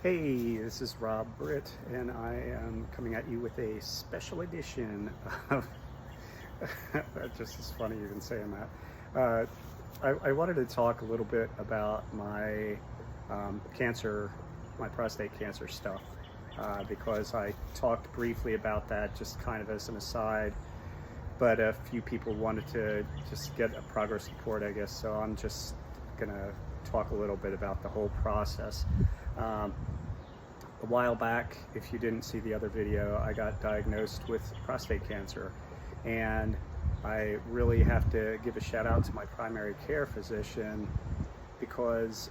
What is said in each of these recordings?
Hey, this is Rob Britt, and I am coming at you with a special edition of. That just is funny even saying that. I wanted to talk a little bit about my cancer, my prostate cancer stuff, because I talked briefly about that just kind of as an aside, but a few people wanted to just get a progress report, I guess, so I'm just gonna talk a little bit about the whole process. A while back, if you didn't see the other video, I got diagnosed with prostate cancer, and I really have to give a shout out to my primary care physician because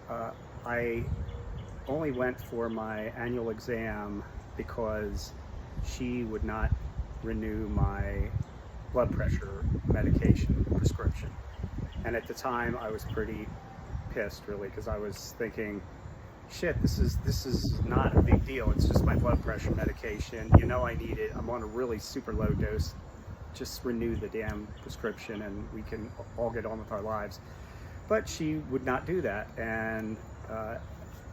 I only went for my annual exam because she would not renew my blood pressure medication prescription. And at the time I was pretty pissed, really, because I was thinking, shit, this is not a big deal. It's just my blood pressure medication. You know I need it. I'm on a really super low dose. Just renew the damn prescription and we can all get on with our lives. But she would not do that. And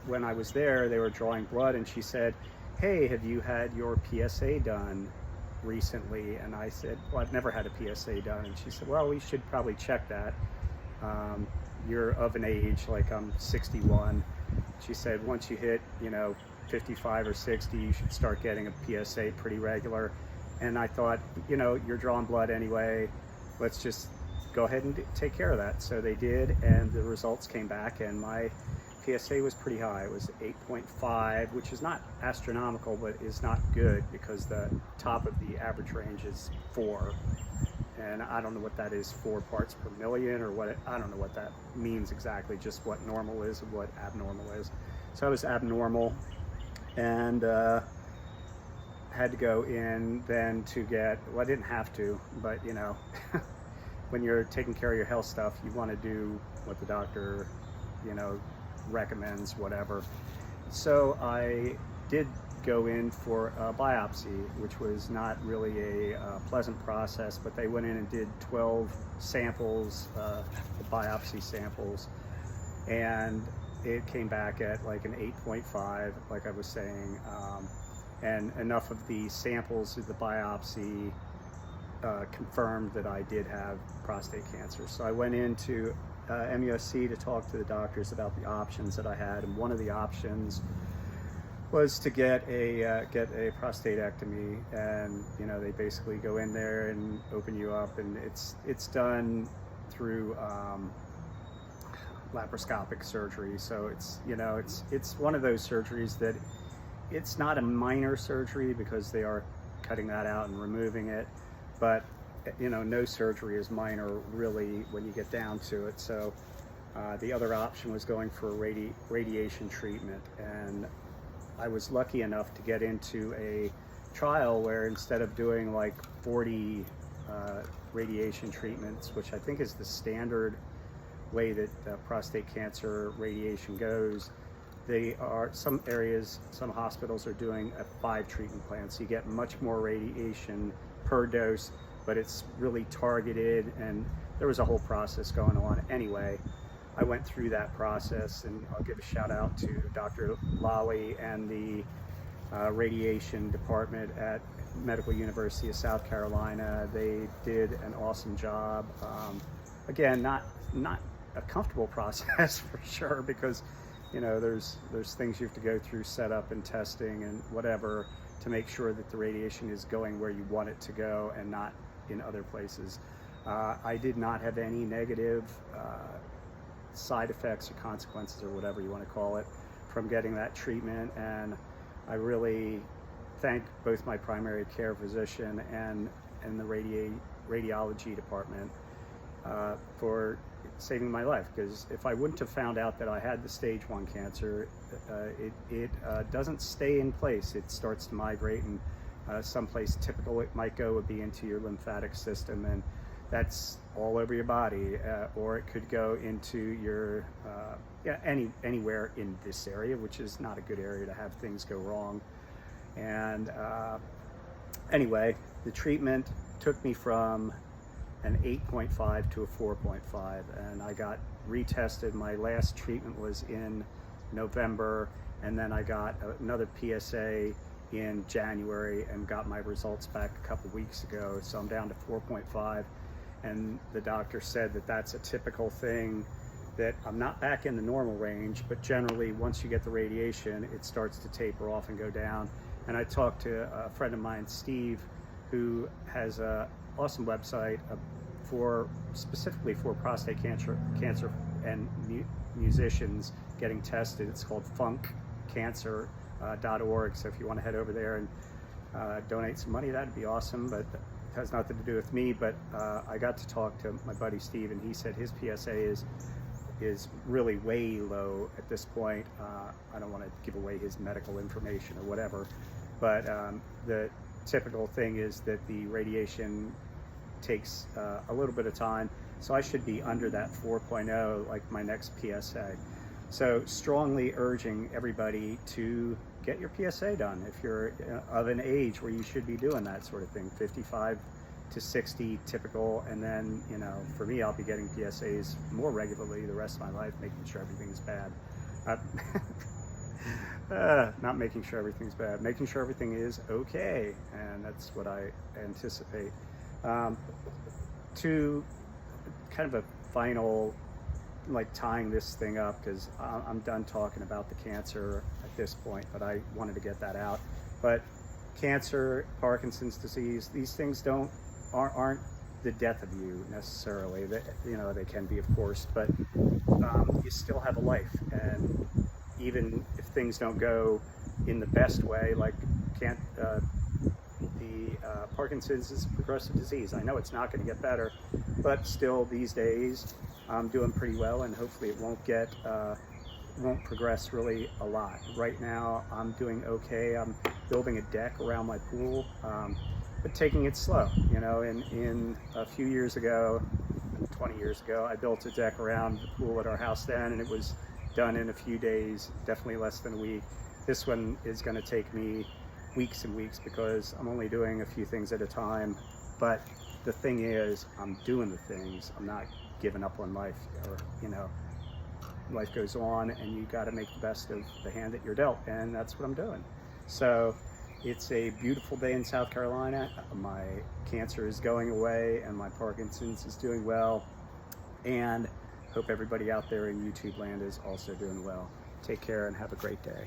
when I was there, they were drawing blood, and she said, hey, have you had your PSA done recently? And I said, well, I've never had a PSA done. And she said, well, we should probably check that. You're of an age, like I'm 61. She said, once you hit, 55 or 60, you should start getting a PSA pretty regular. And I thought, you're drawing blood anyway, let's just go ahead and take care of that. So they did, and the results came back, and my PSA was pretty high. It was 8.5, which is not astronomical, but is not good because the top of the average range is 4. And I don't know what that is, 4 parts per million, or what, I don't know what that means exactly, just what normal is and what abnormal is. So I was abnormal, and had to go in then to get, well, I didn't have to, but when you're taking care of your health stuff, you want to do what the doctor, recommends, whatever. So I did go in for a biopsy, which was not really a pleasant process, but they went in and did 12 samples, the biopsy samples, and it came back at like an 8.5, like I was saying, and enough of the samples of the biopsy confirmed that I did have prostate cancer. So I went into MUSC to talk to the doctors about the options that I had, and one of the options was to get a prostatectomy, and they basically go in there and open you up, and it's done through laparoscopic surgery. So it's one of those surgeries that it's not a minor surgery because they are cutting that out and removing it, but no surgery is minor really when you get down to it. So the other option was going for radiation treatment, and I was lucky enough to get into a trial where instead of doing like 40 radiation treatments, which I think is the standard way that prostate cancer radiation goes, some areas, some hospitals are doing a 5 treatment plan. So you get much more radiation per dose, but it's really targeted, and there was a whole process going on. Anyway, I went through that process, and I'll give a shout out to Dr. Lally and the radiation department at Medical University of South Carolina. They did an awesome job. Again, not a comfortable process for sure, because there's things you have to go through, setup and testing and whatever, to make sure that the radiation is going where you want it to go and not in other places. I did not have any negative side effects or consequences, or whatever you want to call it, from getting that treatment, and I really thank both my primary care physician and the radiology department for saving my life, because if I wouldn't have found out that I had the stage 1 cancer, it doesn't stay in place. It starts to migrate, and someplace typical it might go would be into your lymphatic system, and that's all over your body, or it could go into your anywhere in this area, which is not a good area to have things go wrong. And anyway, the treatment took me from an 8.5 to a 4.5, and I got retested. My last treatment was in November, and then I got another PSA in January and got my results back a couple weeks ago. So I'm down to 4.5, and the doctor said that that's a typical thing, that I'm not back in the normal range, but generally once you get the radiation, it starts to taper off and go down. And I talked to a friend of mine, Steve, who has a awesome website specifically for prostate cancer and musicians getting tested. It's called funkcancer.org. So if you want to head over there and donate some money, that'd be awesome. But it has nothing to do with me. But I got to talk to my buddy Steve, and he said his PSA is really way low at this point. I don't want to give away his medical information or whatever, but the typical thing is that the radiation takes a little bit of time, so I should be under that 4.0 like my next PSA. So strongly urging everybody to get your PSA done if you're of an age where you should be doing that sort of thing. 55 to 60 typical, and then, you know, for me, I'll be getting PSAs more regularly the rest of my life, making sure everything's bad. Not making sure everything's bad, making sure everything is okay, and that's what I anticipate. To kind of a final, like, tying this thing up, because I'm done talking about the cancer at this point, but I wanted to get that out. But cancer, Parkinson's disease, these things aren't the death of you necessarily. You know, they can be, of course, but you still have a life, and even if things don't go in the best way, like Parkinson's is a progressive disease. I know it's not going to get better, but still these days I'm doing pretty well, and hopefully it won't progress really a lot. Right now I'm doing okay. I'm building a deck around my pool, but taking it slow. You know, in a few years ago, 20 years ago, I built a deck around the pool at our house then, and it was done in a few days, definitely less than a week. This one is going to take me weeks and weeks because I'm only doing a few things at a time. But the thing is, I'm doing the things. I'm not giving up on life, or, you know, life goes on, and you got to make the best of the hand that you're dealt, and that's what I'm doing. So it's a beautiful day in South Carolina. My cancer is going away, and my Parkinson's is doing well, and hope everybody out there in YouTube land is also doing well. Take care and have a great day.